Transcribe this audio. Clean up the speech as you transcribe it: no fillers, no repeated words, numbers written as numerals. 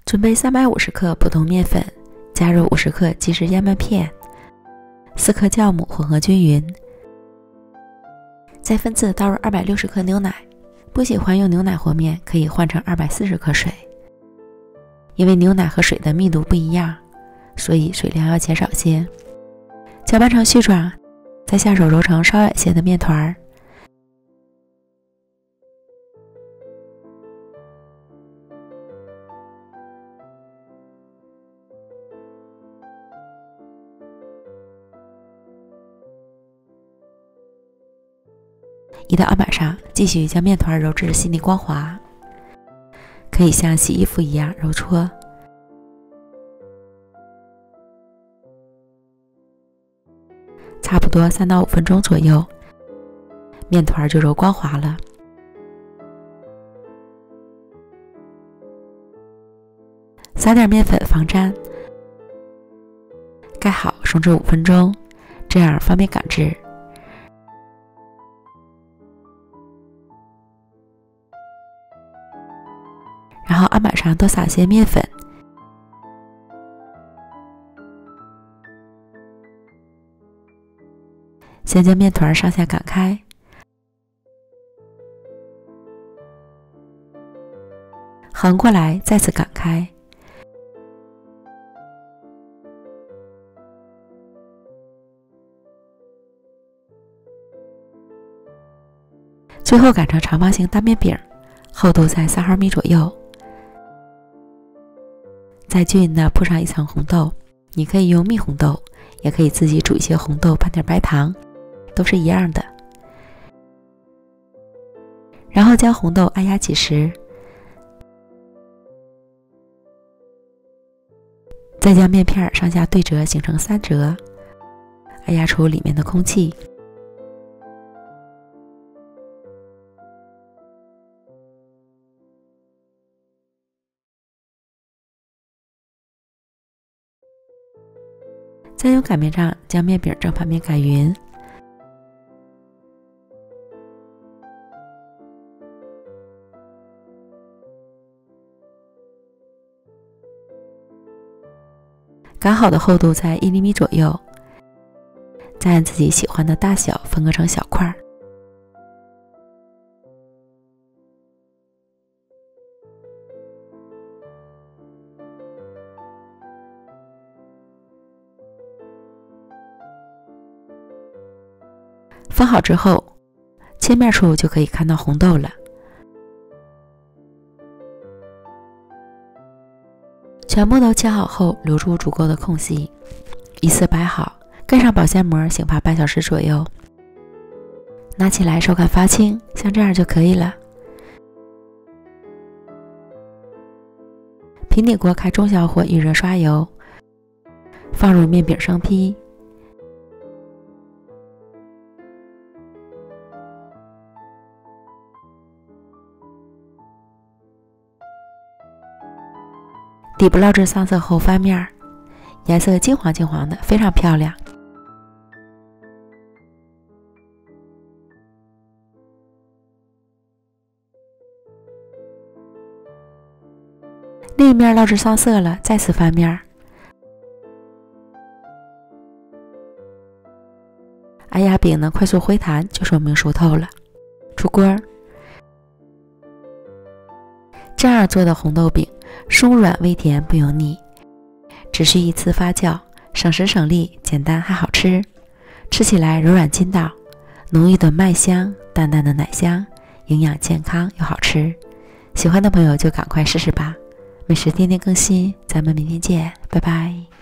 准备350克普通面粉，加入50克即食燕麦片，4克酵母混合均匀，再分次倒入260克牛奶。不喜欢用牛奶和面，可以换成240克水。因为牛奶和水的密度不一样，所以水量要减少些。搅拌成絮状，再下手揉成稍软些的面团。移到案板上，继续将面团揉至细腻光滑，可以像洗衣服一样揉搓。差不多3到5分钟左右，面团就揉光滑了。撒点面粉防粘，盖好松至5分钟，这样方便擀制。然后案板上多撒些面粉，先将面团上下擀开，横过来再次擀开，最后擀成长方形大面饼，厚度在3毫米左右。再均匀的铺上一层红豆，你可以用蜜红豆，也可以自己煮一些红豆，拌点白糖，都是一样的。然后将红豆按压几时，再将面片上下对折形成3折，按压出里面的空气。再用擀面杖将面饼正反面擀匀，擀好的厚度在1厘米左右，再按自己喜欢的大小分割成小块。分好之后，切面处就可以看到红豆了。全部都切好后，留出足够的空隙，依次摆好，盖上保鲜膜，醒发半小时左右。拿起来手感发轻，像这样就可以了。平底锅开中小火预热刷油，放入面饼生坯。底部烙至上色后翻面，颜色金黄金黄的，非常漂亮。另一面烙至上色了，再次翻面，按压饼能快速回弹，就说明熟透了。出锅。这样做的红豆饼松软微甜，不油腻，只需1次发酵，省时省力，简单还好吃。吃起来柔软筋道，浓郁的麦香，淡淡的奶香，营养健康又好吃。喜欢的朋友就赶快试试吧。美食天天更新，咱们明天见，拜拜。